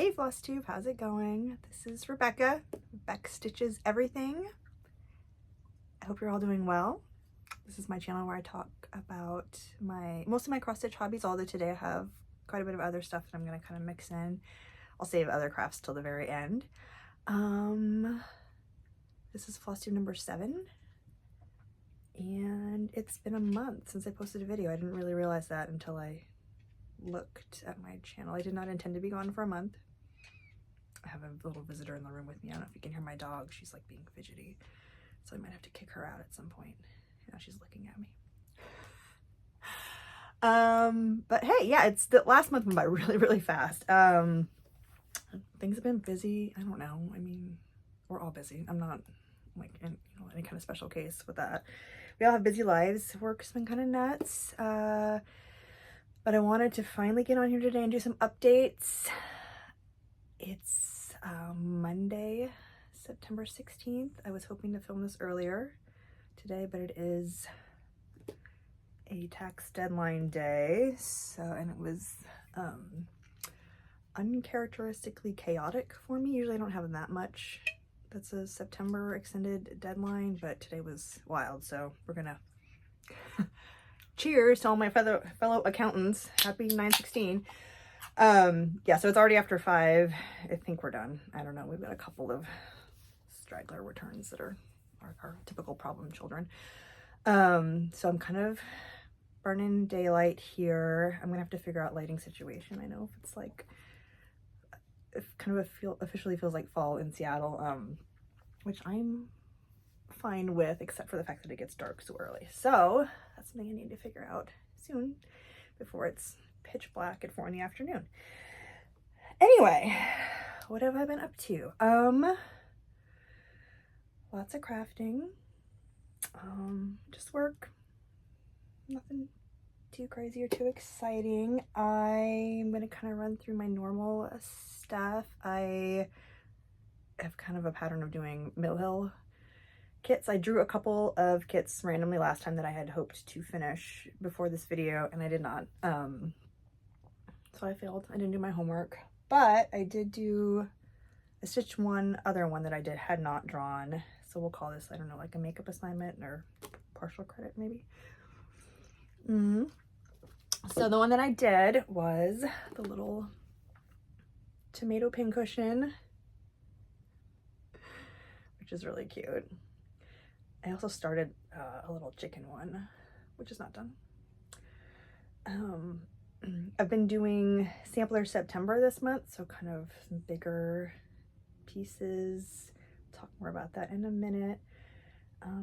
Hey Flosstube, how's it going? This is Rebecca. Beck Stitches Everything. I hope you're all doing well. This is my channel where I talk about most of my cross stitch hobbies, although today I have quite a bit of other stuff that I'm going to kind of mix in. I'll save other crafts till the very end. This is Flosstube number 7. And it's been a month since I posted a video. I didn't really realize that until I looked at my channel. I did not intend to be gone for a month. I have a little visitor in the room with me. I don't know if you can hear my dog. She's like being fidgety, so I might have to kick her out at some point. Now she's looking at me. But hey, yeah, it's the last month went by really fast. Things have been busy. I don't know. I mean, we're all busy. I'm not like in any kind of special case with that. We all have busy lives. Work's been kind of nuts. But I wanted to finally get on here today and do some updates. It's Monday, September 16th. I was hoping to film this earlier today, but it is a tax deadline day. And it was uncharacteristically chaotic for me. Usually I don't have that much. That's a September extended deadline, but today was wild. So we're gonna cheers to all my fellow accountants. Happy 9/16. Yeah, so it's already after 5. I think we're done. I don't know. We've got a couple of straggler returns that are our typical problem children. So I'm kind of burning daylight here. I'm gonna have to figure out lighting situation. I know if it's like, it kind of officially feels like fall in Seattle, which I'm fine with, except for the fact that it gets dark so early. So that's something I need to figure out soon before it's pitch black at 4 in the afternoon. Anyway, what have I been up to? Lots of crafting, just work, nothing too crazy or too exciting. I'm gonna kind of run through my normal stuff. I have kind of a pattern of doing Mill Hill kits. I drew a couple of kits randomly last time that I had hoped to finish before this video, and I did not. So I failed. I didn't do my homework, but I did do a stitch one other one that I had not drawn. So we'll call this, I don't know, like a makeup assignment or partial credit maybe. So the one that I did was the little tomato pincushion, which is really cute. I also started a little chicken one, which is not done. I've been doing Sampler September this month, so kind of some bigger pieces. Talk more about that in a minute.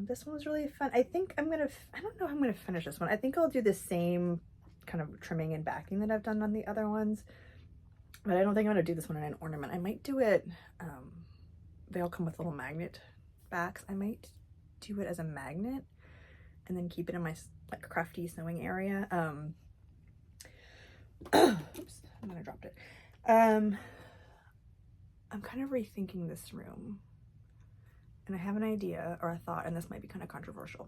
This one was really fun. I think I don't know if I'm gonna finish this one. I think I'll do the same kind of trimming and backing that I've done on the other ones, but I don't think I'm gonna do this one in an ornament. I might do it, they all come with little magnet backs. I might do it as a magnet and then keep it in my like crafty sewing area. Oops, and then I dropped it. I'm kind of rethinking this room, and I have an idea or a thought, and this might be kind of controversial.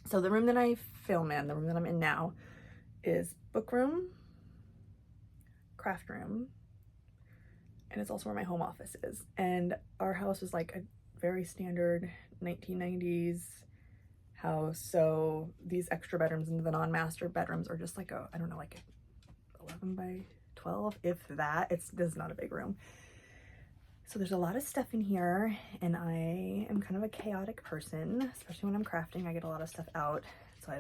So the room that I film in, the room that I'm in now, is book room, craft room, and it's also where my home office is. And our house is like a very standard 1990s house, so these extra bedrooms into the non-master bedrooms are just like a, I don't know, like 11 by 12, if that. This is not a big room. So there's a lot of stuff in here, and I am kind of a chaotic person, especially when I'm crafting. I get a lot of stuff out, so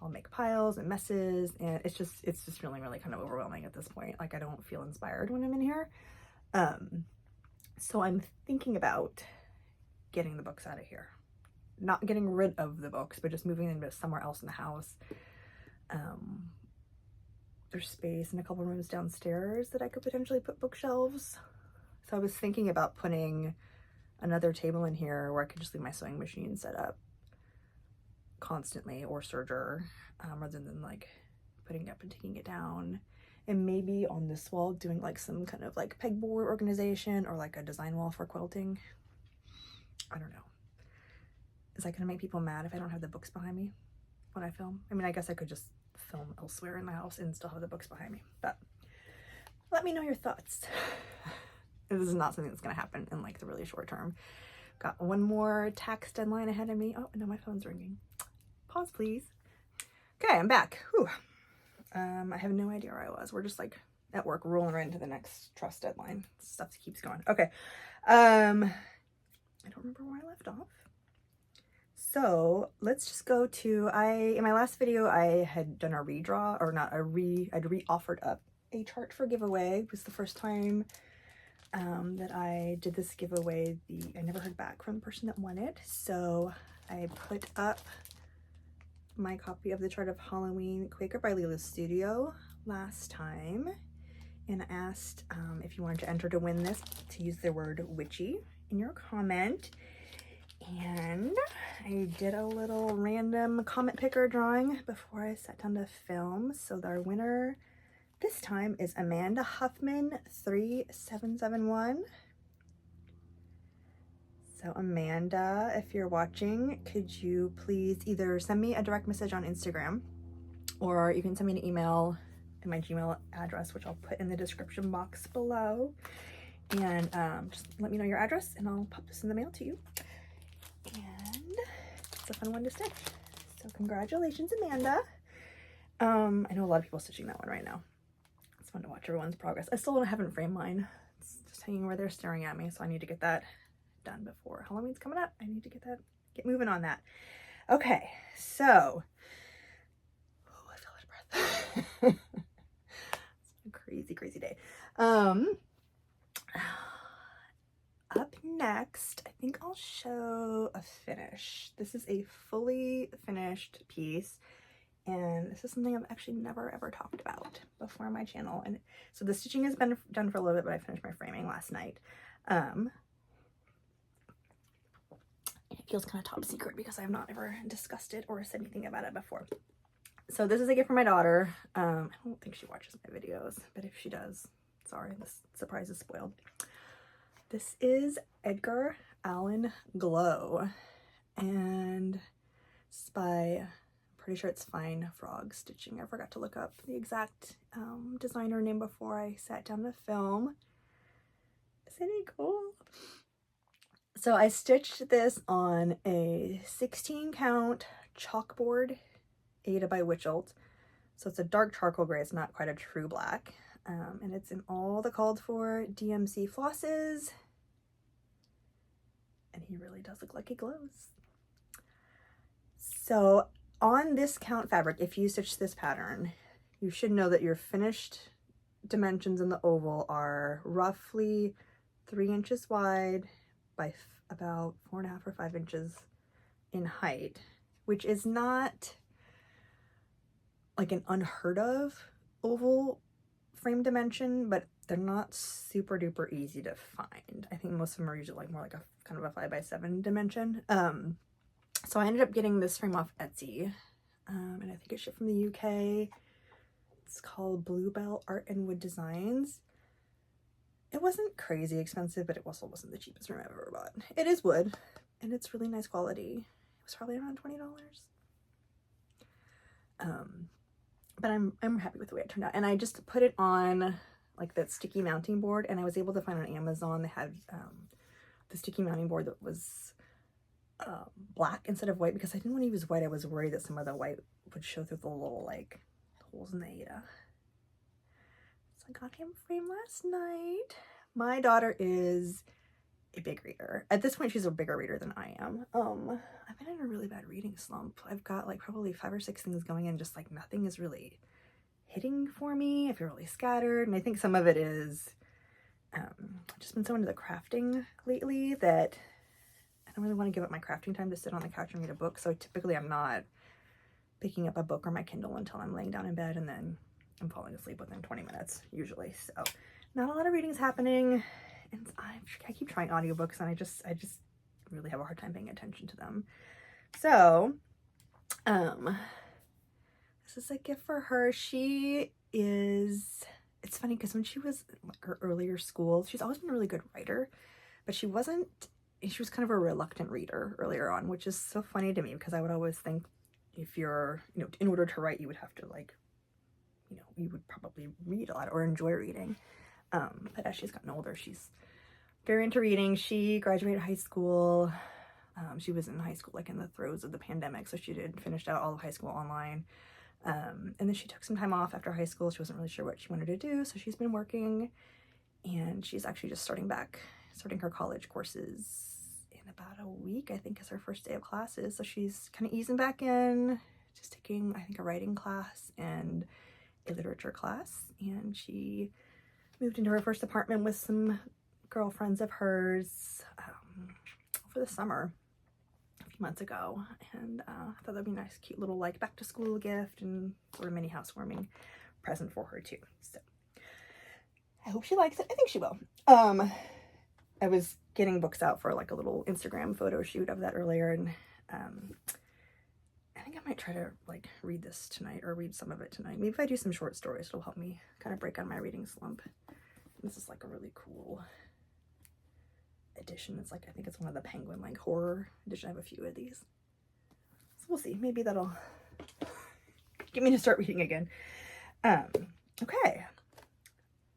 I'll make piles and messes, and it's just feeling really kind of overwhelming at this point. Like, I don't feel inspired when I'm in here. So I'm thinking about getting the books out of here. Not getting rid of the books, but just moving them to somewhere else in the house. There's space in a couple rooms downstairs that I could potentially put bookshelves. So I was thinking about putting another table in here where I could just leave my sewing machine set up constantly, or serger, rather than like putting it up and taking it down. And maybe on this wall doing like some kind of like pegboard organization, or like a design wall for quilting. I don't know. Is that gonna make people mad if I don't have the books behind me when I film? I mean, I guess I could just film elsewhere in my house and still have the books behind me, but let me know your thoughts. This is not something that's going to happen in like the really short term. Got one more tax deadline ahead of me. Oh, no, my phone's ringing. Pause, please. Okay, I'm back. Whew. I have no idea where I was. We're just like at work rolling right into the next trust deadline. Stuff keeps going. Okay. I don't remember where I left off. So let's just go to, in my last video, I had done a redraw, or not a I'd re-offered up a chart for giveaway. It was the first time that I did this giveaway. I never heard back from the person that won it. So I put up my copy of the Chart of Halloween Quaker by Lila's Studio last time, and asked if you wanted to enter to win this to use the word witchy in your comment. And I did a little random comment picker drawing before I sat down to film. So our winner this time is Amanda Huffman 3771. So Amanda, if you're watching, could you please either send me a direct message on Instagram, or you can send me an email at my Gmail address, which I'll put in the description box below. And just let me know your address and I'll pop this in the mail to you. And it's a fun one to stitch. So congratulations, Amanda. I know a lot of people stitching that one right now. It's fun to watch everyone's progress. I still haven't framed mine. It's just hanging where they're staring at me, so I need to get that done before Halloween's coming up. I need to get moving on that. Okay, so I feel out of breath. It's been a crazy day. Up next, I think I'll show a finish. This is a fully finished piece, and this is something I've actually never ever talked about before on my channel. And so the stitching has been done for a little bit, but I finished my framing last night. It feels kind of top secret because I've not ever discussed it or said anything about it before. So this is a gift from my daughter. I don't think she watches my videos, but if she does, sorry, this surprise is spoiled. This is Edgar Allan Glow, and it's by, I'm pretty sure it's Fine Frog Stitching. I forgot to look up the exact designer name before I sat down to film. Isn't it cool? So I stitched this on a 16 count chalkboard, Ada by Witchelt. So it's a dark charcoal gray, it's not quite a true black. And it's in all the called for DMC flosses. And he really does look like he glows. So on this count fabric, if you stitch this pattern, you should know that your finished dimensions in the oval are roughly 3 inches wide by about 4.5 or 5 inches in height, which is not like an unheard of oval frame dimension, but they're not super duper easy to find. I think most of them are usually like more like a kind of a 5x7 dimension. So I ended up getting this frame off Etsy, and I think it shipped from the UK. It's called Bluebell Art and Wood Designs. It wasn't crazy expensive, but it also wasn't the cheapest frame I've ever bought. It is wood, and it's really nice quality. It was probably around $20. But I'm happy with the way it turned out. And I just put it on like that sticky mounting board, and I was able to find on Amazon they had the sticky mounting board that was black instead of white, because I didn't want to use white. I was worried that some of the white would show through the little like holes in the Ada. So I got him framed last night. My daughter is a big reader. At this point, she's a bigger reader than I am. I've been in a really bad reading slump. I've got like probably 5 or 6 things going, and just like nothing is really hitting for me. I feel really scattered, and I think some of it is I've just been so into the crafting lately that I don't really want to give up my crafting time to sit on the couch and read a book. So typically I'm not picking up a book or my Kindle until I'm laying down in bed, and then I'm falling asleep within 20 minutes usually. So not a lot of reading is happening. And I keep trying audiobooks, and I just really have a hard time paying attention to them. So, this is a gift for her. She is, it's funny because when she was in like her earlier school, she's always been a really good writer, but she was kind of a reluctant reader earlier on, which is so funny to me because I would always think if you're, in order to write, you would have to like you know, you would probably read a lot or enjoy reading. But as she's gotten older, she's very into reading. She graduated high school. She was in high school like in the throes of the pandemic, so she finished out all of high school online. And then she took some time off after high school. She wasn't really sure what she wanted to do, so she's been working, and she's actually just starting her college courses in about a week, I think, is her first day of classes. So she's kind of easing back in, just taking, I think, a writing class and a literature class. And she moved into her first apartment with some girlfriends of hers for the summer a few months ago, and I thought that'd be a nice, cute little like back to school gift and sort of mini housewarming present for her too. So I hope she likes it. I think she will. I was getting books out for like a little Instagram photo shoot of that earlier, and I think I might try to like read this tonight, or read some of it tonight. Maybe if I do some short stories, it'll help me kind of break out of my reading slump. This is like a really cool edition. It's like, I think it's one of the Penguin like horror edition. I have a few of these, so we'll see. Maybe that'll get me to start reading again. Okay,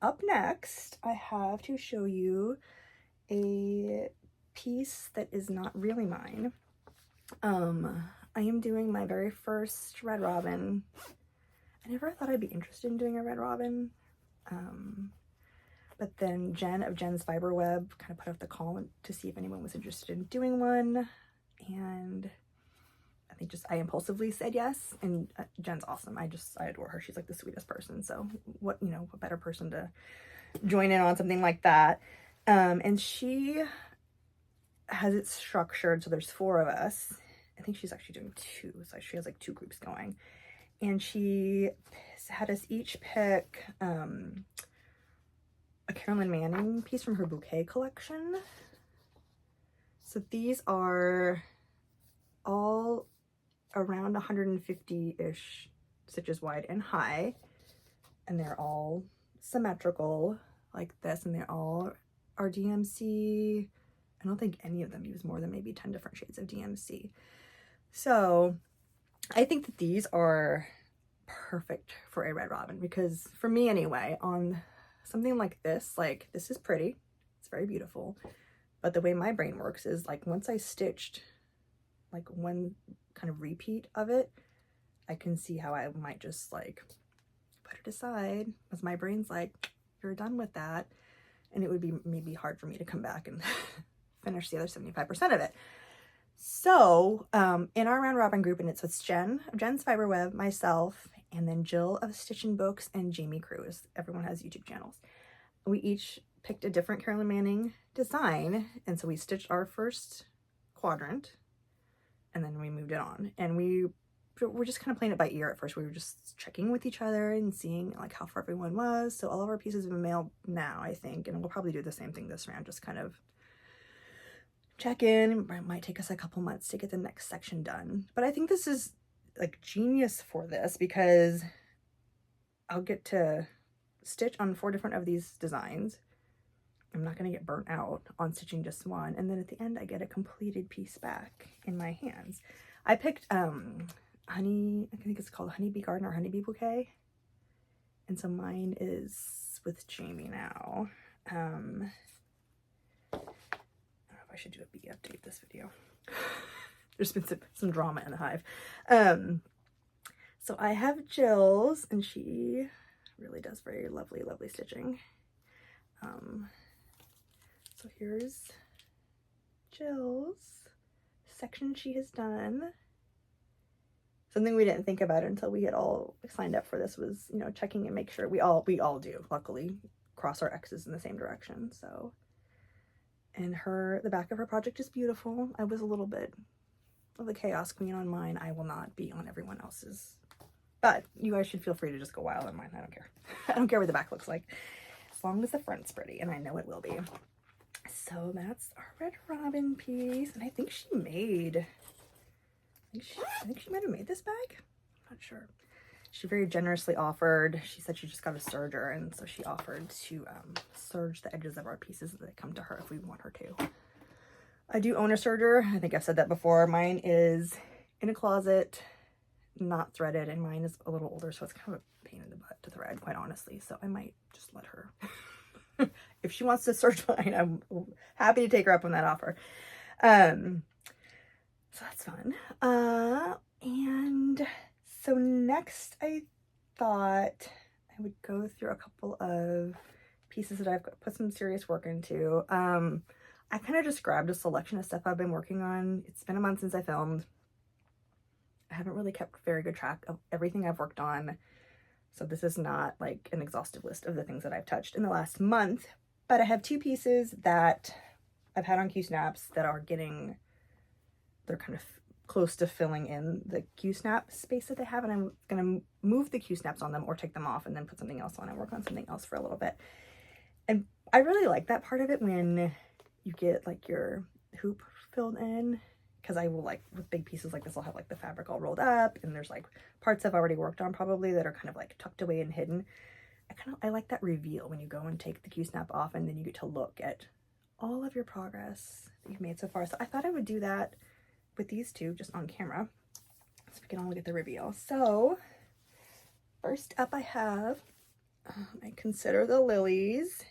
up next I have to show you a piece that is not really mine. I am doing my very first Red Robin. I never thought I'd be interested in doing a Red Robin, but then Jen of Jen's Fiber Web kind of put out the call to see if anyone was interested in doing one, and I think I impulsively said yes. And Jen's awesome. I adore her. She's like the sweetest person. So what better person to join in on something like that? And she has it structured so there's 4 of us. I think she's actually doing 2, so she has like 2 groups going, and she had us each pick a Carolyn Manning piece from her bouquet collection. So these are all around 150-ish stitches wide and high, and they're all symmetrical like this, and they all are DMC. I don't think any of them use more than maybe 10 different shades of DMC. So I think that these are perfect for a Red Robin, because for me anyway, on something like this is pretty, it's very beautiful, but the way my brain works is like once I stitched like one kind of repeat of it, I can see how I might just like put it aside, because my brain's like, you're done with that, and it would be maybe hard for me to come back and finish the other 75% of it. So in our round robin group, and it's Jen of Jen's Fiber Web, myself, and then Jill of Stitch and Books, and Jamie Cruz. Everyone has YouTube channels. We each picked a different Carolyn Manning design, and so we stitched our first quadrant, and then we moved it on. And we were just kind of playing it by ear at first. We were just checking with each other and seeing like how far everyone was. So all of our pieces have been mailed now, I think, and we'll probably do the same thing this round, just kind of check in. It might take us a couple months to get the next section done, but I think this is like genius for this, because I'll get to stitch on 4 different of these designs. I'm not going to get burnt out on stitching just one, and then at the end I get a completed piece back in my hands. I picked honey, I think it's called Honeybee Garden or Honeybee Bouquet, and so mine is with Jamie now. I don't know if I should do a bee update this video. There's been some drama in the hive. So I have Jill's, and she really does very lovely stitching. So here's Jill's section she has done. Something we didn't think about until we had all signed up for this was, you know, checking and make sure we all do, luckily, cross our X's in the same direction. So, and the back of her project is beautiful. I was a little bit of the chaos queen on mine. I will not be on everyone else's, but you guys should feel free to just go wild on mine. I don't care. I don't care what the back looks like, as long as the front's pretty, and I know it will be. So that's our Red Robin piece, and I think she made, I think she might have made this bag. I'm not sure. She very generously offered, she said she just got a serger, and so she offered to serge the edges of our pieces that come to her if we want her to. I do own a serger. I think I've said that before. Mine is in a closet, not threaded, and mine is a little older, so it's kind of a pain in the butt to thread, quite honestly. So I might just let her. If she wants to search mine, I'm happy to take her up on that offer. So that's fun. And so next I thought I would go through a couple of pieces that I've put some serious work into. I kind of just grabbed a selection of stuff I've been working on. It's been a month since I filmed. I haven't really kept very good track of everything I've worked on. So this is not like an exhaustive list of the things that I've touched in the last month, but I have 2 pieces that I've had on Q-snaps that are getting, they're kind of close to filling in the Q-snap space that they have, and I'm going to move the Q-snaps on them or take them off and then put something else on and work on something else for a little bit. And I really like that part of it when you get like your hoop filled in, because I will, like with big pieces like this, I'll have like the fabric all rolled up and there's like parts I've already worked on probably that are kind of like tucked away and hidden. I like that reveal when you go and take the Q-snap off and then you get to look at all of your progress that you've made so far. So I thought I would do that with these 2 just on camera so we can all look at the reveal. So first up I have, I Consider the Lilies.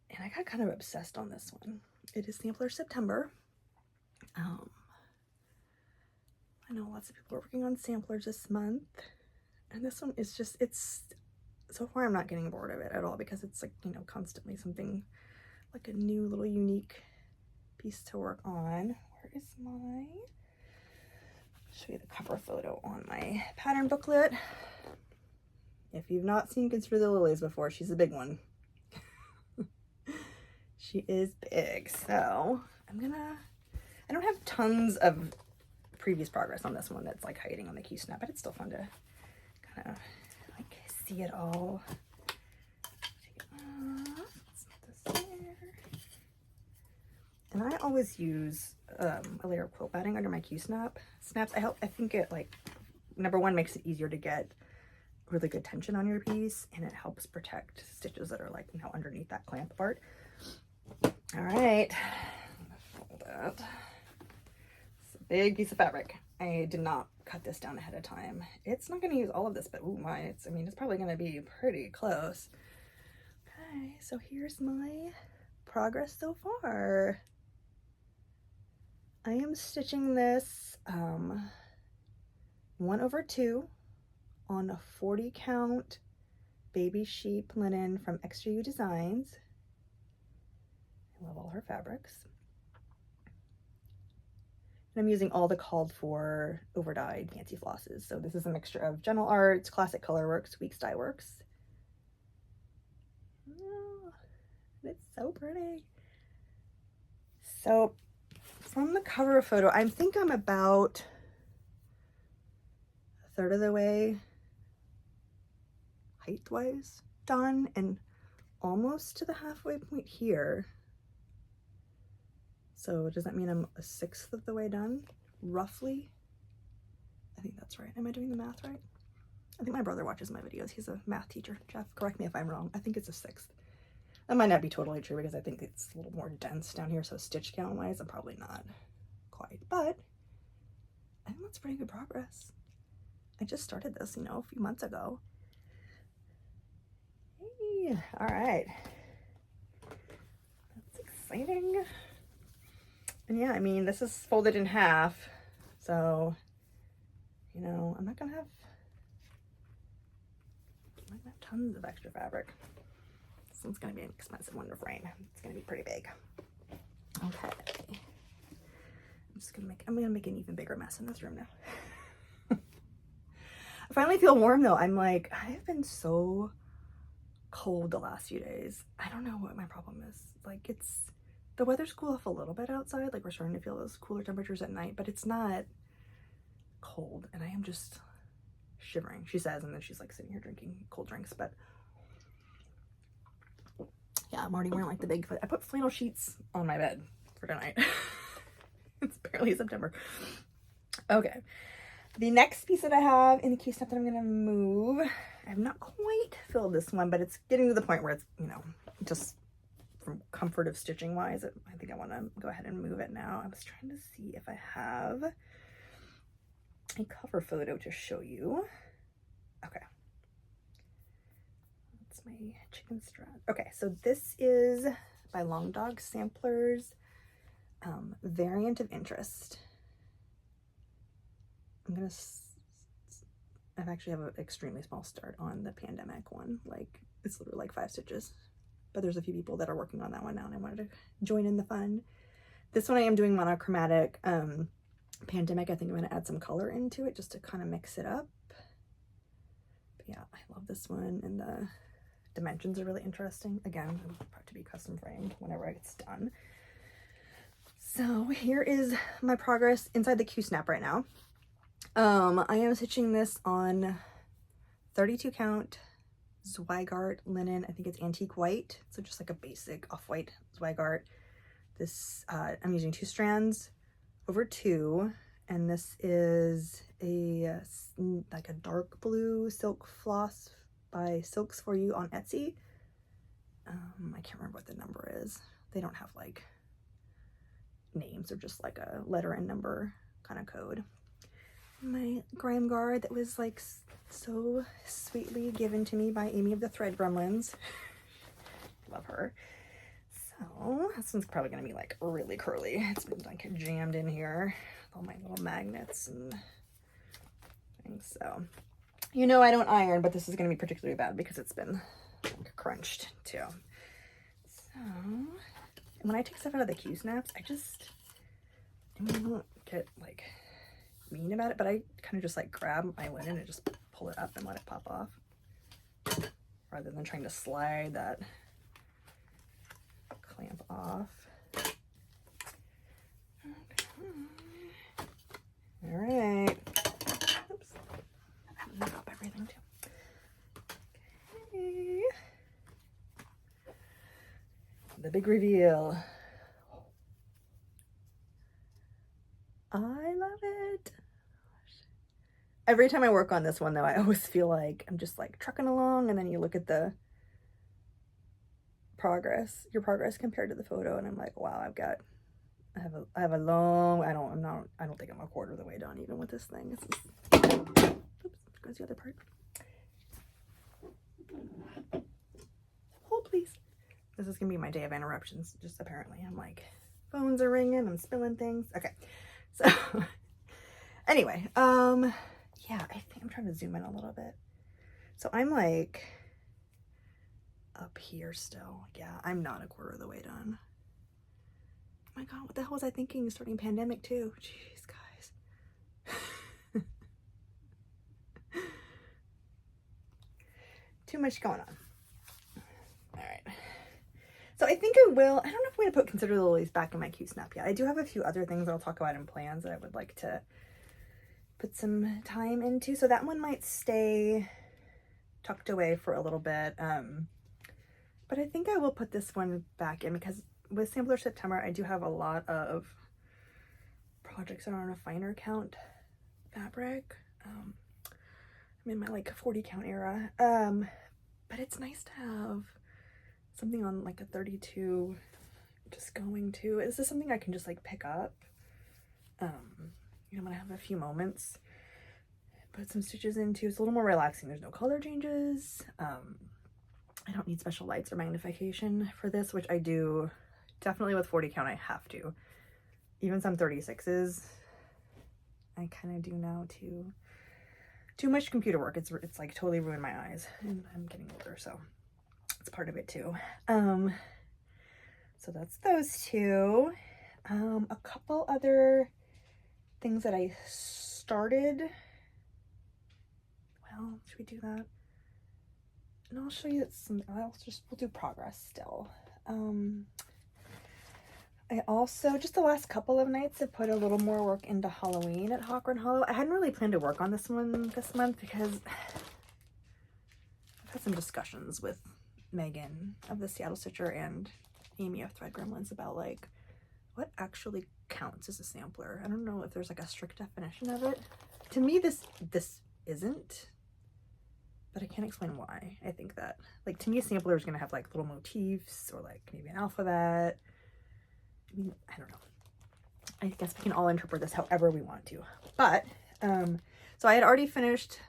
And I got kind of obsessed on this one. It is Sampler September. I know lots of people are working on samplers this month. And this one is just, it's, so far I'm not getting bored of it at all because it's like, you know, constantly something like a new little unique piece to work on. Where is my, show you the cover photo on my pattern booklet. If you've not seen Consider the Lilies before, she's a big one. She is big. So I don't have tons of previous progress on this one that's like hiding on the Q-snap, but it's still fun to kind of like see it all. Take it off. Let's put this there. And I always use a layer of quilt batting under my Q-snap snaps. I think it, like, number one, makes it easier to get really good tension on your piece, and it helps protect stitches that are like, you know, underneath that clamp part. All right, fold it. It's a big piece of fabric. I did not cut this down ahead of time. It's not going to use all of this, but ooh, I mean, it's probably going to be pretty close. Okay, so here's my progress so far. I am stitching this 1/2 on a 40 count baby sheep linen from Extra U Designs. I love all her fabrics. And I'm using all the called for over-dyed fancy flosses. So this is a mixture of General Arts, Classic Colorworks, Weeks Dye Works. Oh, it's so pretty. So from the cover photo, I think I'm about 1/3 of the way height-wise done, and almost to the halfway point here. So does that mean I'm 1/6 of the way done, roughly? I think that's right. Am I doing the math right? I think my brother watches my videos. He's a math teacher. Jeff, correct me if I'm wrong. I think it's 1/6. That might not be totally true because I think it's a little more dense down here, so stitch count-wise, I'm probably not quite. But I think that's pretty good progress. I just started this, you know, a few months ago. Hey, all right. That's exciting. And yeah, I mean, this is folded in half, so, you know, I'm not gonna have tons of extra fabric. This one's gonna be an expensive one to frame. It's gonna be pretty big. Okay. I'm gonna make an even bigger mess in this room now. I finally feel warm though. I'm like, I've been so cold the last few days. I don't know what my problem is. Like, the weather's cool off a little bit outside. Like, we're starting to feel those cooler temperatures at night, but it's not cold, and I am just shivering, she says, and then she's like sitting here drinking cold drinks. But yeah, I'm already wearing like the big, I put flannel sheets on my bed for tonight. It's barely September. Okay, the next piece that I have in the Q-snap that I'm gonna move, I have not quite filled this one, but it's getting to the point where it's, you know, just from comfort of stitching wise, I think I want to go ahead and move it now. I was trying to see if I have a cover photo to show you. Okay. That's my chicken strap. Okay, so this is by Long Dog Samplers, Variant of Interest. I've actually have an extremely small start on the pandemic one. Like, it's literally like 5 stitches. But there's a few people that are working on that one now, and I wanted to join in the fun. This one I am doing monochromatic. Pandemic, I think I'm going to add some color into it just to kind of mix it up. But yeah, I love this one, and the dimensions are really interesting. Again, it'll have to be custom framed whenever it's done. So here is my progress inside the Q-snap right now. I am stitching this on 32 count Zweigart linen. I think it's antique white, so just like a basic off-white Zweigart. This I'm using 2 strands over 2, and this is a like a dark blue silk floss by Silks For You on Etsy. I can't remember what the number is. They don't have like names, or just like a letter and number kind of code. My grime guard that was like so sweetly given to me by Amy of the Thread Gremlins. Love her. So this one's probably gonna be like really curly. It's been like jammed in here with all my little magnets and things. So you know I don't iron, but this is gonna be particularly bad because it's been like crunched too. So when I take stuff out of the Q-snaps, I don't get like mean about it, but I kind of just like grab my linen and just pull it up and let it pop off, rather than trying to slide that clamp off. All right. Oops. Drop everything too. Okay. The big reveal. I love it. Every time I work on this one though, I always feel like I'm just like trucking along, and then you look at the progress, your progress compared to the photo, and I'm like, wow, I have a long, I don't think I'm a quarter of the way done even with this thing. This is, oops, goes the other part. Hold please. This is gonna be my day of interruptions, just apparently. I'm like, phones are ringing, I'm spilling things. Okay, so anyway, yeah, I think I'm trying to zoom in a little bit. So I'm like up here still. Yeah, I'm not a quarter of the way done. Oh my god, what the hell was I thinking starting pandemic too? Jeez, guys. Too much going on. All right. So I think I don't know if I'm going to put Consider the Lilies back in my Q-snap yet. I do have a few other things that I'll talk about in plans that I would like to put some time into. So that one might stay tucked away for a little bit. But I think I will put this one back in, because with Sampler September, I do have a lot of projects that are on a finer count fabric. I'm in my like 40 count era. But it's nice to have something on like a 32 just going to. Is this something I can just like pick up? You know, when I have a few moments, put some stitches into. It's a little more relaxing. There's no color changes. I don't need special lights or magnification for this, which I do definitely with 40 count. I have to. Even some 36s, I kind of do now too. Too much computer work. It's like totally ruined my eyes, and I'm getting older, so it's part of it too. So that's those two. A couple other things that I started. Well, should we do that? And I'll show you some. We'll do progress still. I also, just the last couple of nights, have put a little more work into Halloween at Hawk Hollow. I hadn't really planned to work on this one this month because I've had some discussions with Megan of the Seattle Stitcher and Amy of Thread Gremlins about like what actually counts as a sampler. I don't know if there's like a strict definition of it. To me, this isn't, but I can't explain why. I think that, like, to me, a sampler is going to have like little motifs or like maybe an alphabet. I mean, I don't know. I guess we can all interpret this however we want to. But So I had already finished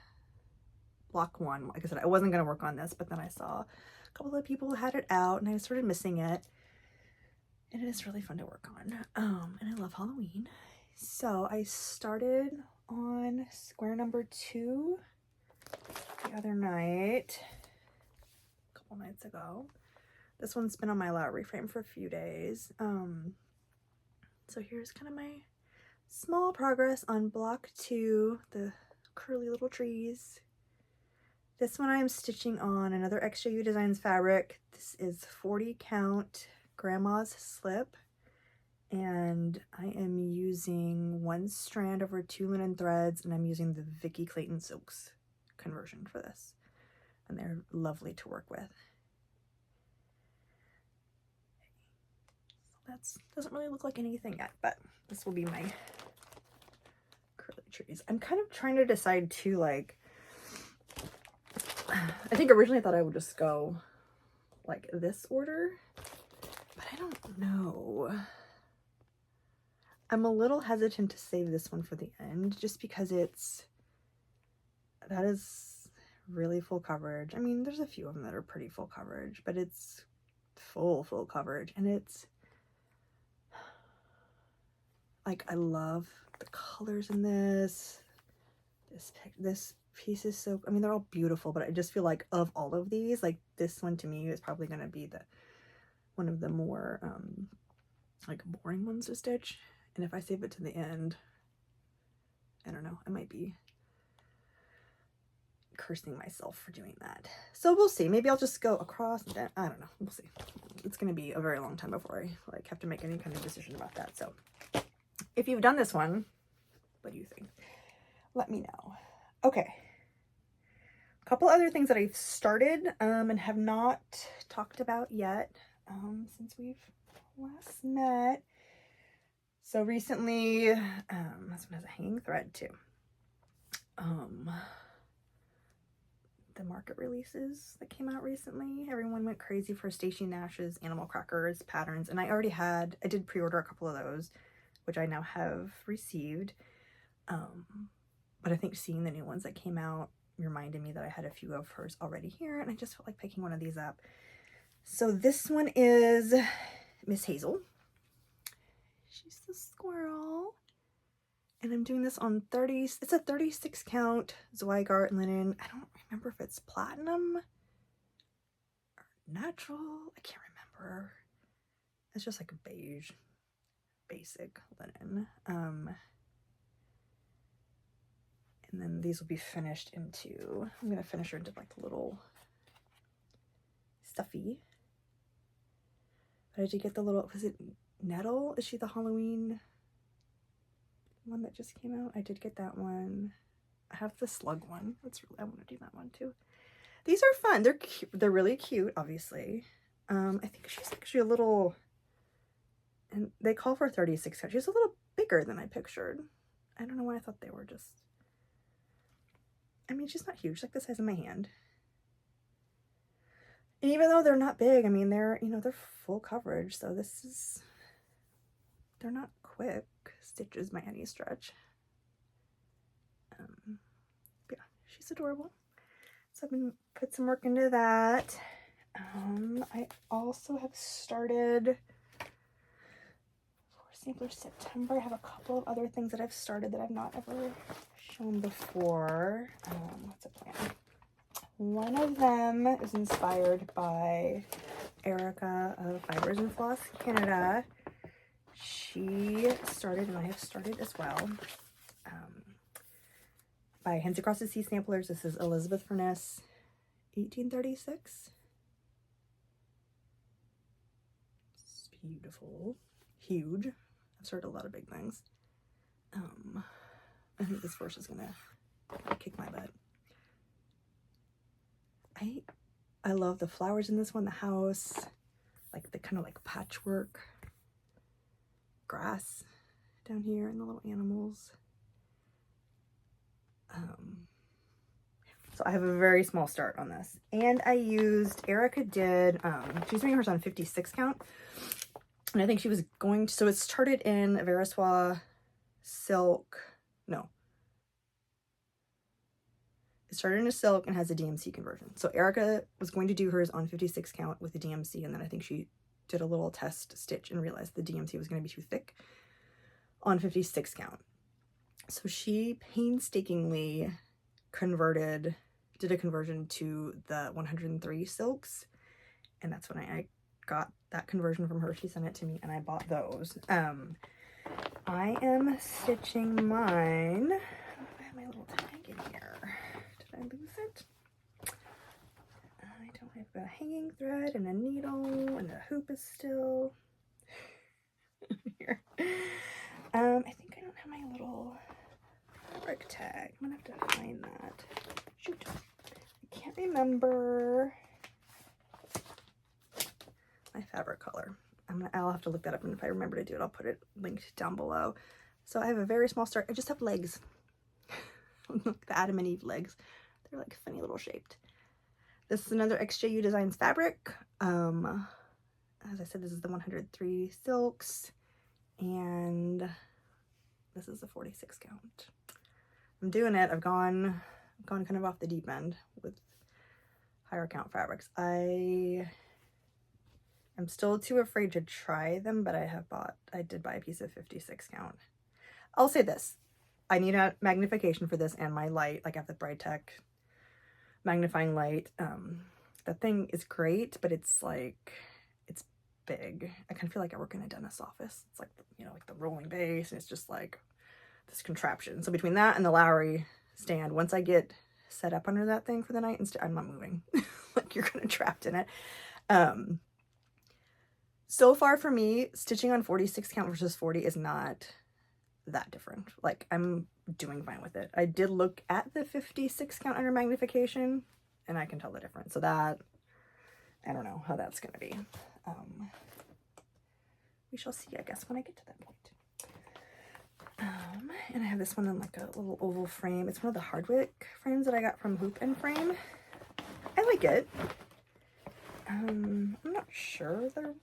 block 1. Like I said, I wasn't going to work on this, but then I saw a couple of people had it out and I started missing it. And it is really fun to work on. And I love Halloween. So I started on square number 2 the other night, a couple nights ago. This one's been on my layout reframe for a few days. So here's kind of my small progress on block 2, the curly little trees. This one I'm stitching on another XJU Designs fabric. This is 40 count Grandma's Slip, and I am using 1 strand over 2 linen threads, and I'm using the Vicky Clayton Silks conversion for this, and they're lovely to work with. That doesn't really look like anything yet, but this will be my curly trees. I'm kind of trying to decide too, like, I think originally I thought I would just go like this order, but I don't know. I'm a little hesitant to save this one for the end just because that is really full coverage. I mean, there's a few of them that are pretty full coverage, but it's full coverage, and it's like, I love the colors in this. This piece is so, I mean, they're all beautiful, but I just feel like of all of these, like this one to me is probably going to be one of the more like boring ones to stitch. And if I save it to the end, I don't know, I might be cursing myself for doing that. So we'll see. Maybe I'll just go across and then, I don't know, we'll see. It's going to be a very long time before I like have to make any kind of decision about that. So if you've done this one, what do you think? Let me know. Okay. A couple other things that I've started and have not talked about yet since we've last met. So recently, this one has a hanging thread too. The market releases that came out recently, everyone went crazy for Stacey Nash's Animal Crackers patterns, and I did pre-order a couple of those, which I now have received. But I think seeing the new ones that came out reminded me that I had a few of hers already here, and I just felt like picking one of these up. So this one is Miss Hazel. She's the squirrel. And I'm doing this on it's a 36 count Zweigart linen. I don't remember if it's platinum or natural. I can't remember. It's just like a beige, basic linen. And then these will be finished into, I'm going to finish her into like the little stuffy. But I did get the little, was it Nettle? Is she the Halloween one that just came out? I did get that one. I have the slug one. I want to do that one too. These are fun. They're cute. They're really cute, obviously. I think she's actually a little, and they call for 36 count. She's a little bigger than I pictured. I don't know why I thought they were just, I mean, she's not huge, like the size of my hand. And even though they're not big, I mean, they're full coverage. So they're not quick stitches by any stretch. Yeah, she's adorable. So I've been put some work into that. I also have started for Sampler September. I have a couple of other things that I've started that I've not ever shown before. What's a plan? One of them is inspired by Erica of Fibers and Floss Canada. She started, and I have started as well, by Hands Across the Sea Samplers. This is Elizabeth Furness, 1836. It's beautiful, huge. I've started a lot of big things. I think this verse is gonna kick my butt. I love the flowers in this one, the house, like the kind of like patchwork grass down here and the little animals. So I have a very small start on this, and I used, Erica did, she's doing hers on 56 count, and I think she was going to, so it started in Veriswa silk, no, It started in a silk and has a DMC conversion. So Erica was going to do hers on 56 count with the DMC, and then I think she did a little test stitch and realized the DMC was going to be too thick on 56 count. So she painstakingly did a conversion to the 103 silks, and that's when I got that conversion from her. She sent it to me and I bought those. I am stitching mine. I have my little tag in here. Did I lose it? I don't have a hanging thread and a needle, and the hoop is still here. I think I don't have my little fabric tag. I'm gonna have to find that. Shoot, I can't remember my fabric color. I'll have to look that up, and if I remember to do it, I'll put it linked down below. So I have a very small start. I just have legs. The Adam and Eve legs. They're like funny little shaped. This is another XJU Designs fabric. As I said, this is the 103 silks, and this is the 46 count. I'm doing it. I've gone kind of off the deep end with higher count fabrics. I'm still too afraid to try them, but I did buy a piece of 56 count. I'll say this. I need a magnification for this and my light. Like I have the Brightech magnifying light. That thing is great, but it's like, it's big. I kind of feel like I work in a dentist's office. It's like, you know, like the rolling base, and it's just like this contraption. So between that and the Lowry stand, once I get set up under that thing for the night, I'm not moving. Like you're kind of trapped in it. So far for me, stitching on 46 count versus 40 is not that different. Like I'm doing fine with it. I did look at the 56 count under magnification and I can tell the difference. So that, I don't know how that's going to be. We shall see, I guess, when I get to that point. And I have this one in like a little oval frame. It's one of the Hardwick frames that I got from Hoop and Frame. I like it. I'm not sure they're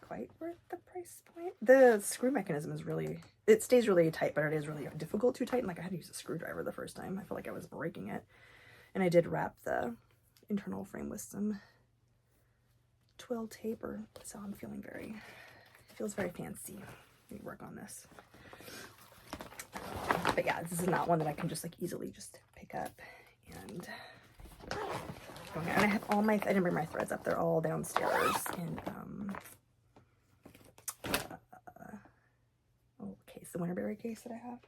quite worth the price point. The screw mechanism is really, it stays really tight, but it is really difficult to tighten. Like I had to use a screwdriver the first time. I felt like I was breaking it. And I did wrap the internal frame with some twill tape, so I'm feeling it feels very fancy. Let me work on this. But yeah, this is not one that I can just like easily just pick up and I have all my, I didn't bring my threads up. They're all downstairs in little case, the Winterberry case that I have.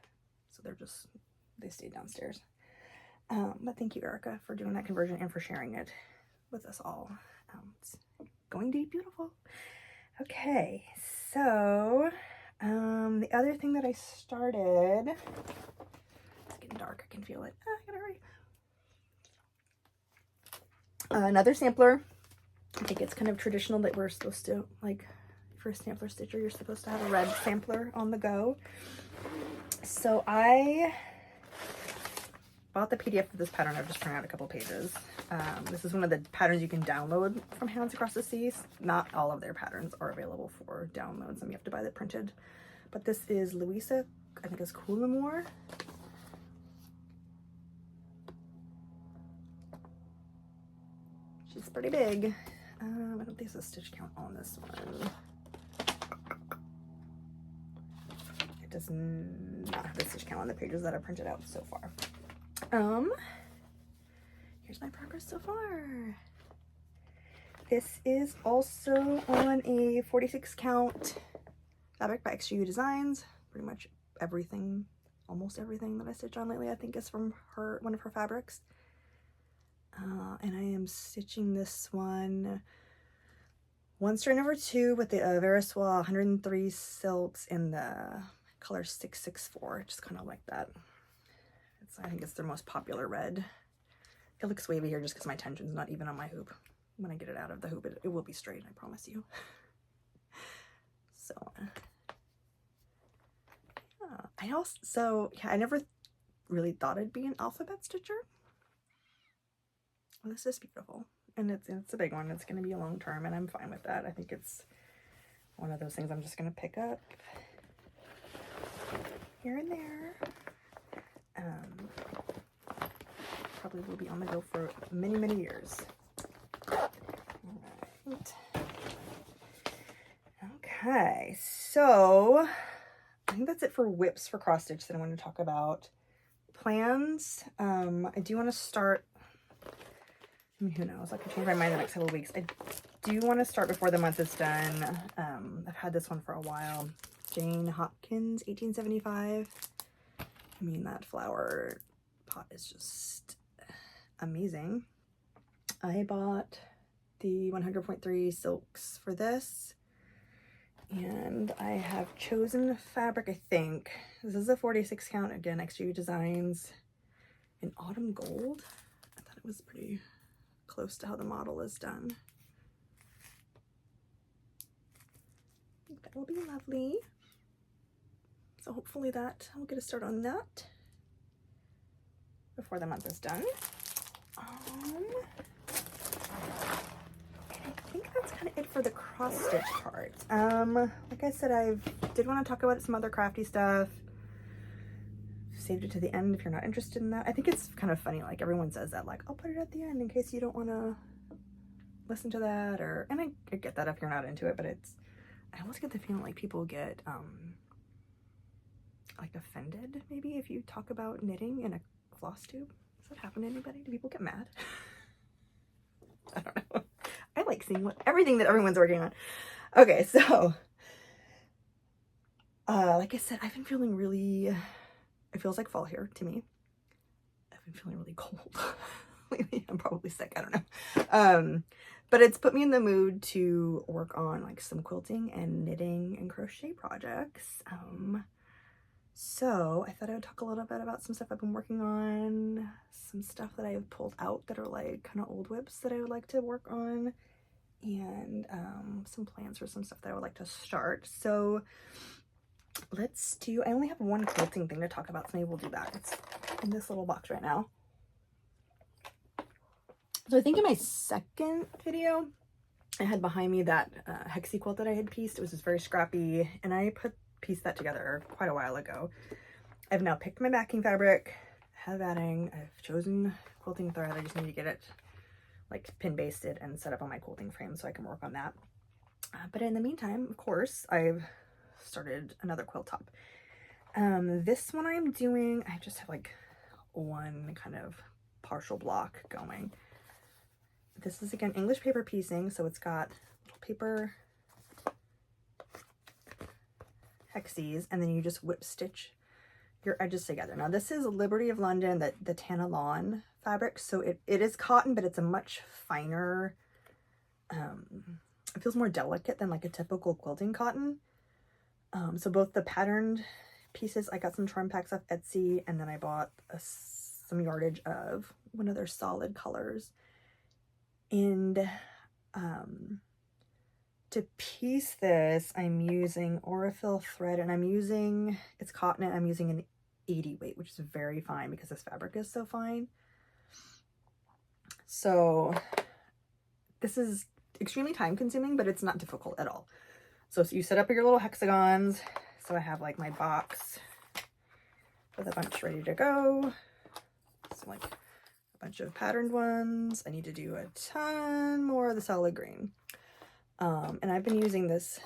So they stayed downstairs. But thank you, Erica, for doing that conversion and for sharing it with us all. It's going to be beautiful. Okay, so the other thing that I started, it's getting dark, I can feel it. I gotta hurry. Another sampler. I think it's kind of traditional that we're supposed to, like, for a sampler stitcher, you're supposed to have a red sampler on the go. So I bought the PDF for this pattern. I've just printed out a couple pages. This is one of the patterns you can download from Hands Across the Seas. Not all of their patterns are available for download. Some you have to buy that printed. But this is Louisa, I think it's Coulamore. She's pretty big. I don't think there's a stitch count on this one. It does not have the stitch count on the pages that I printed out so far. Here's my progress so far. This is also on a 46 count fabric by XJU Designs. Pretty much everything, almost everything that I stitch on lately I think is from one of her fabrics. And I am stitching this one straight number 2 with the Veriswa 103 silks in the color 664, just kind of like that. I think it's their most popular red. It looks wavy here just because my tension's not even on my hoop. When I get it out of the hoop, it will be straight, I promise you. So, I never really thought I'd be an alphabet stitcher. Well, this is beautiful, and it's a big one. It's going to be a long term, and I'm fine with that. I think it's one of those things I'm just going to pick up here and there. probably will be on the go for many, many years. All right. Okay, so I think that's it for whips for cross stitch that I want to talk about. Plans. I do want to start, I mean, who knows, I could change my mind in the next couple of weeks. I do want to start before the month is done. I've had this one for a while. Jane Hopkins, 1875. I mean, that flower pot is just amazing. I bought the 100.3 silks for this, and I have chosen fabric, I think. This is a 46 count, again, XG Designs in autumn gold. I thought it was pretty close to how the model is done. I think that will be lovely. So hopefully that, I'll get a start on that before the month is done. And I think that's kind of it for the cross stitch part. Like I said, I did want to talk about some other crafty stuff. Saved it to the end if you're not interested in that. I think it's kind of funny, like everyone says that, like, I'll put it at the end in case you don't want to listen to that, or, and I get that if you're not into it, but it's, I always get the feeling like people get like offended maybe if you talk about knitting in a floss tube. Does that happen to anybody? Do people get mad? I don't know. I like seeing everything that everyone's working on. Okay, so like I said, I've been feeling really, it feels like fall here to me. I've been feeling really cold lately. I'm probably sick, I don't know. But it's put me in the mood to work on like some quilting and knitting and crochet projects. So I thought I would talk a little bit about some stuff I've been working on, some stuff that I've pulled out that are like kind of old whips that I would like to work on, and some plans for some stuff that I would like to start. So let's do, I only have one quilting thing to talk about, so maybe we'll do that. It's in this little box right now. So I think in my second video, I had behind me that hexie quilt that I had pieced. It was just very scrappy, and I pieced that together quite a while ago. I've now picked my backing fabric, have batting, I've chosen quilting thread. I just need to get it like pin basted and set up on my quilting frame so I can work on that. But in the meantime, of course, I've started another quilt top. This one I'm doing, I just have like one kind of partial block going. This is again English paper piecing, so it's got little paper hexies, and then you just whip stitch your edges together. Now this is Liberty of London, the Tana Lawn fabric, so it is cotton, but it's a much finer, it feels more delicate than like a typical quilting cotton. So both the patterned pieces, I got some charm packs off Etsy, and then I bought some yardage of one of their solid colors. And to piece this, I'm using Aurifil thread, and I'm using, it's cotton, and I'm using an 80 weight, which is very fine because this fabric is so fine. So this is extremely time consuming, but it's not difficult at all. So you set up your little hexagons. So I have like my box with a bunch ready to go. So like a bunch of patterned ones. I need to do a ton more of the solid green. And I've been using this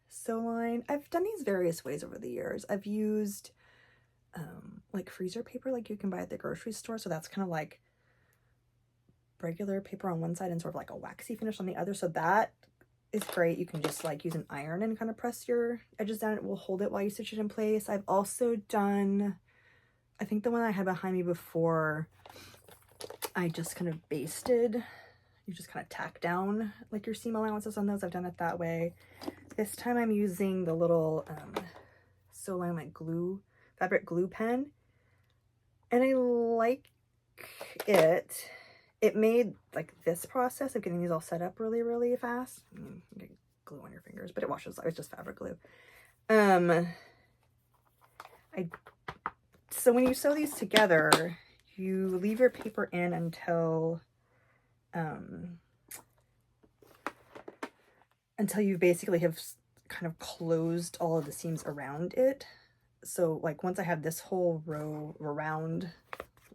sew line. I've done these various ways over the years. I've used like freezer paper like you can buy at the grocery store. So that's kind of like regular paper on one side and sort of like a waxy finish on the other. So that is great. You can just like use an iron and kind of press your edges down. It will hold it while you stitch it in place. I've also done, I think the one I had behind me before, I just kind of basted. You just kind of tack down like your seam allowances on those. I've done it that way. This time I'm using the little sew line like glue, fabric glue pen, and I like it. It made like this process of getting these all set up really, really fast. I mean, you get glue on your fingers, but it washes. It's just fabric glue. So when you sew these together, you leave your paper in until you basically have kind of closed all of the seams around it. So like once I have this whole row around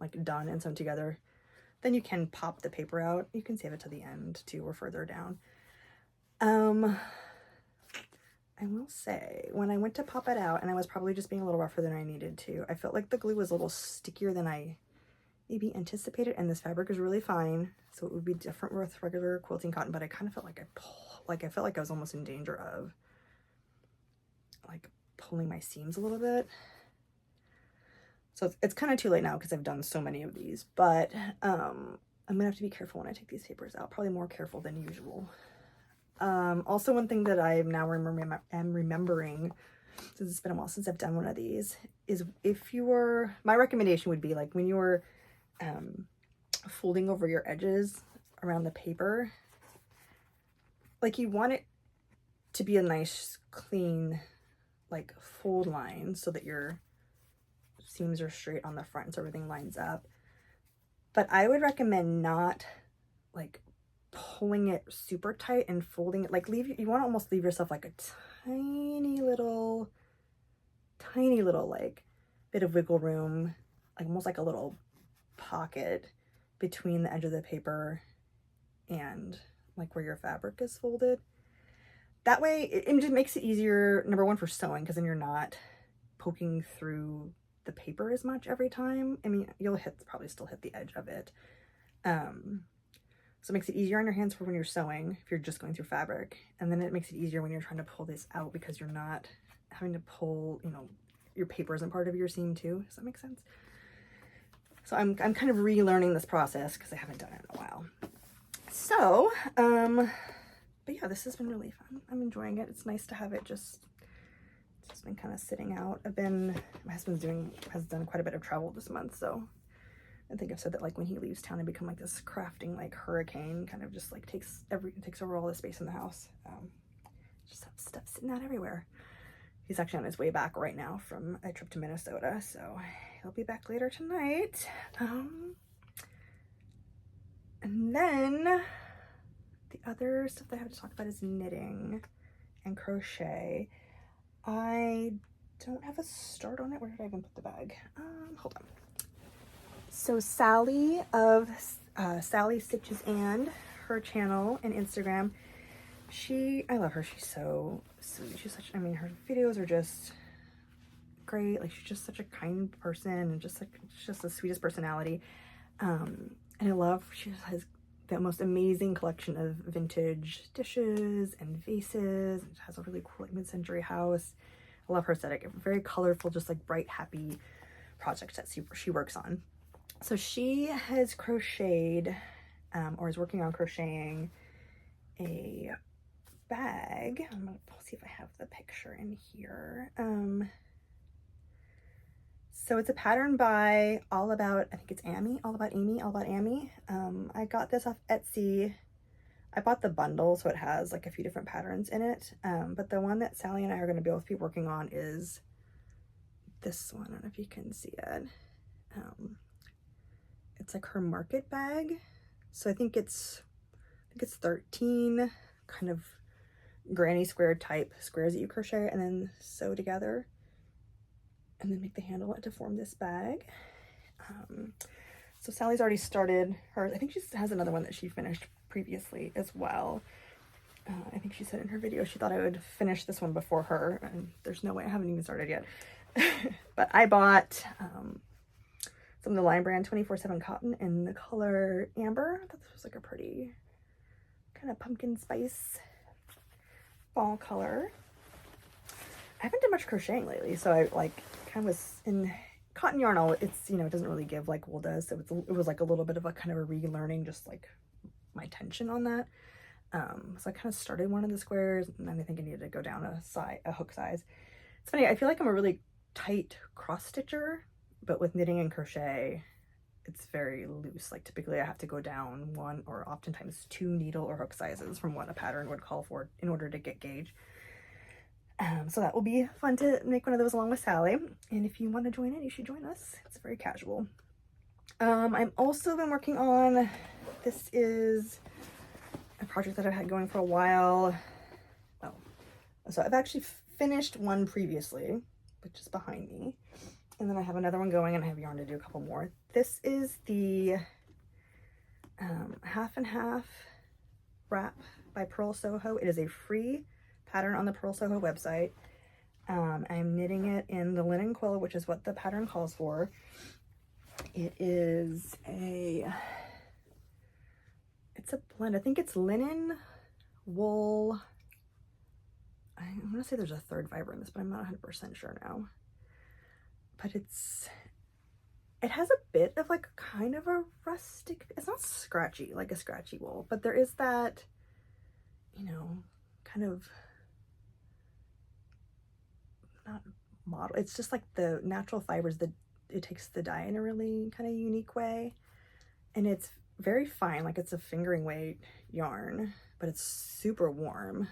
like done and sewn together, Then you can pop the paper out. You can save it to the end too, or further down. I will say, when I went to pop it out, and I was probably just being a little rougher than I needed to, I felt like the glue was a little stickier than I maybe anticipated, and this fabric is really fine, so it would be different with regular quilting cotton, but I kind of felt like I felt like I was almost in danger of like pulling my seams a little bit. So it's kind of too late now because I've done so many of these, but I'm gonna have to be careful when I take these papers out, probably more careful than usual. Also, one thing that I'm now am remembering, since it's been a while since I've done one of these, is if you're, my recommendation would be like when you're folding over your edges around the paper, like you want it to be a nice clean like fold line so that your seams are straight on the front so everything lines up. But I would recommend not like pulling it super tight and folding it, like you want to almost leave yourself like a tiny little like bit of wiggle room, like almost like a little pocket between the edge of the paper and like where your fabric is folded. That way it just makes it easier, number one, for sewing, because then you're not poking through the paper as much every time. I mean, you'll probably still hit the edge of it. So it makes it easier on your hands for when you're sewing, if you're just going through fabric. And then it makes it easier when you're trying to pull this out, because you're not having to pull, you know, your paper isn't part of your seam too. Does that make sense? So I'm kind of relearning this process because I haven't done it in a while. So, but yeah, this has been really fun. I'm enjoying it. It's nice to have it it's been kind of sitting out. My husband's has done quite a bit of travel this month, so I think I've said that like when he leaves town, I become like this crafting like hurricane, kind of just like takes over all the space in the house. Just have stuff sitting out everywhere. He's actually on his way back right now from a trip to Minnesota, so he'll be back later tonight. And then the other stuff that I have to talk about is knitting and crochet. I don't have a start on it. Where did I even put the bag? Hold on. So Sally of Sally Stitches and her channel and Instagram, I love her. She's so sweet. She's such, I mean, her videos are just great. Like, she's just such a kind person and just the sweetest personality. And I love, she has the most amazing collection of vintage dishes and vases. It has a really cool like mid-century house. I love her aesthetic. Very colorful, just like bright, happy projects that she works on. So she has crocheted, or is working on crocheting a bag. I'm gonna see if I have the picture in here. So it's a pattern by All About Amy. I got this off Etsy. I bought the bundle, so it has like a few different patterns in it. But the one that Sally and I are going to both be working on is this one. I don't know if you can see it. It's like her market bag. So I think it's 13 kind of granny square type squares that you crochet and then sew together, and then make the handle to form this bag. So Sally's already started hers. I think she has another one that she finished previously as well. I think she said in her video she thought I would finish this one before her, and there's no way. I haven't even started yet. But I bought some of the Line Brand 24/7 cotton in the color amber. I thought this was like a pretty kind of pumpkin spice fall color. I haven't done much crocheting lately, so I like kind of was in cotton yarn. It's, you know, it doesn't really give like wool does, so it was like a little bit of a kind of a relearning, just like my tension on that. So I kind of started one of the squares, and then I think I needed to go down a hook size. It's funny, I feel like I'm a really tight cross stitcher, but with knitting and crochet, it's very loose. Like typically I have to go down one or oftentimes two needle or hook sizes from what a pattern would call for in order to get gauge. So that will be fun to make one of those along with Sally. And if you want to join it, you should join us. It's very casual. I've also been working on, this is a project that I've had going for a while. Oh, so I've actually finished one previously, which is behind me. And then I have another one going, and I have yarn to do a couple more. This is the half and half wrap by Purl Soho. It is a free pattern on the Purl Soho website. I'm knitting it in the linen quill, which is what the pattern calls for. It is it's a blend. I think it's linen, wool. I'm gonna say there's a third fiber in this, but I'm not 100% sure now. But it has a bit of like kind of a rustic, it's not scratchy like a scratchy wool, but there is that, you know, kind of not model. It's just like the natural fibers that it takes the dye in a really kind of unique way. And it's very fine, like it's a fingering weight yarn, but it's super warm.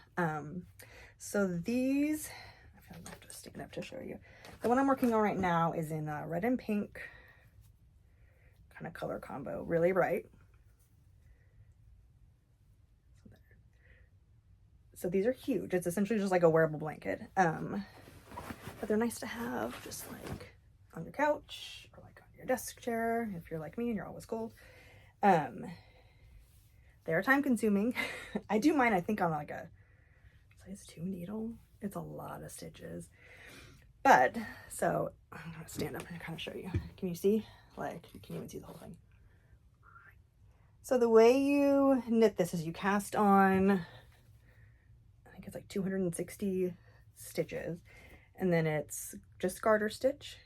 So these, I feel like I have to stand up to show you. The one I'm working on right now is in red and pink kind of color combo, really bright. So these are huge. It's essentially just like a wearable blanket. But they're nice to have just like on your couch or like on your desk chair if you're like me and you're always cold. They are time consuming. I do mine, I think, on like a size 2 needle. It's a lot of stitches. But so I'm gonna stand up and kind of show you. Can you see? Like, you can even see the whole thing. So the way you knit this is you cast on, I think it's like 260 stitches, and then it's just garter stitch,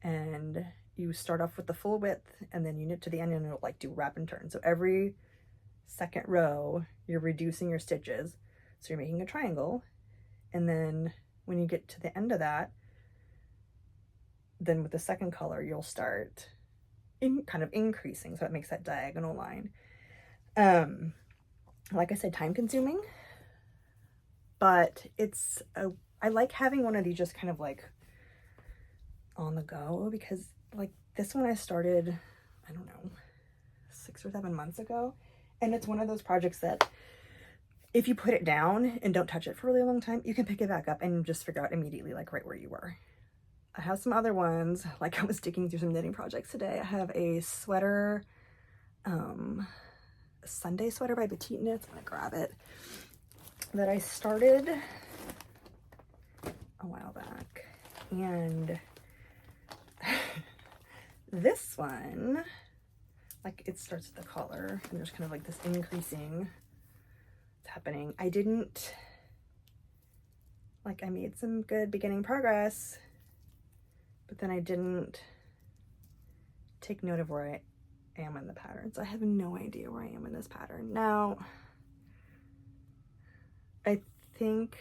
and you start off with the full width, and then you knit to the end, and it'll like do wrap and turn. So every second row, you're reducing your stitches. So you're making a triangle, and then when you get to the end of that, then with the second color, you'll start kind of increasing, so it makes that diagonal line. Like I said, time consuming, but I like having one of these just kind of like on the go, because like this one I started, I don't know, 6 or 7 months ago, and it's one of those projects that if you put it down and don't touch it for a really long time, you can pick it back up and just figure out immediately like right where you were. I have some other ones, like I was digging through some knitting projects today. I have a sweater, a Sunday sweater by Petite Knits. I'm gonna grab it, that I started a while back. And this one, like it starts with the collar and there's kind of like this increasing happening. I made some good beginning progress, but then I didn't take note of where I am in the pattern. So I have no idea where I am in this pattern. Now, I think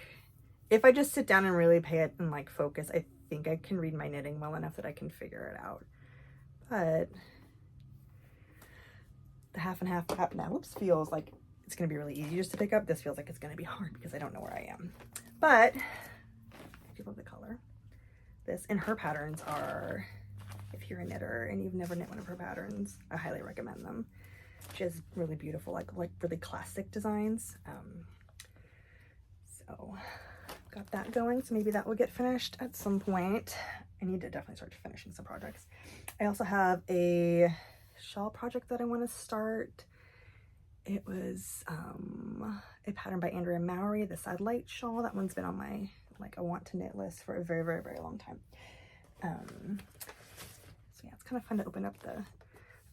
if I just sit down and really pay it and like focus, I think I can read my knitting well enough that I can figure it out. But the half and half wrap now, feels like it's gonna be really easy just to pick up. This feels like it's gonna be hard because I don't know where I am. But I do love the color. This and her patterns are, if you're a knitter and you've never knit one of her patterns, I highly recommend them. She has really beautiful, like really classic designs. So got that going. So maybe that will get finished at some point. I need to definitely start finishing some projects. I also have a shawl project that I want to start. It was a pattern by Andrea Mowry, the satellite shawl. That one's been on my like I want to knit list for a very, very, very long time. So yeah, it's kind of fun to open up the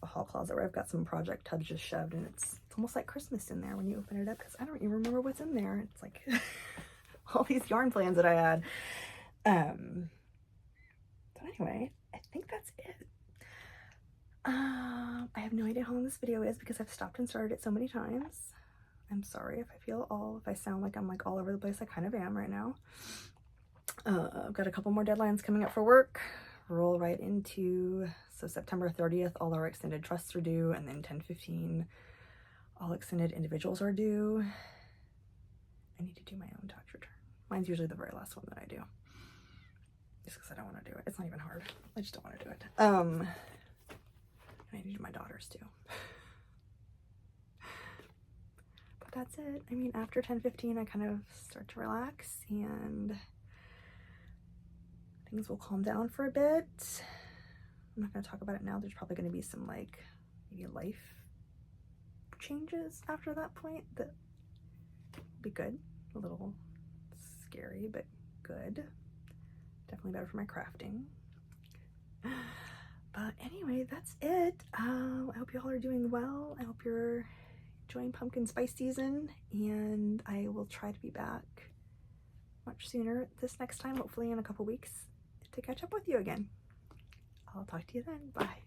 hall closet where I've got some project tubs just shoved, and it's almost like Christmas in there when you open it up, because I don't even remember what's in there. It's like all these yarn plans that I had. But anyway, I think that's it. I have no idea how long this video is because I've stopped and started it so many times. I'm sorry if I sound like I'm like all over the place. I kind of am right now. I've got a couple more deadlines coming up for work. Roll right into, so September 30th, all our extended trusts are due, and then 10/15, all extended individuals are due. I need to do my own tax return. Mine's usually the very last one that I do, just because I don't want to do it. It's not even hard. I just don't want to do it. And I need to do my daughter's too. But that's it. I mean, after 10/15, I kind of start to relax and things will calm down for a bit. I'm not going to talk about it now. There's probably going to be some like maybe life changes after that point that would be good. A little scary, but good. Definitely better for my crafting. But anyway, that's it. I hope you all are doing well. I hope you're enjoying pumpkin spice season, and I will try to be back much sooner this next time, hopefully in a couple weeks, to catch up with you again. I'll talk to you then. Bye.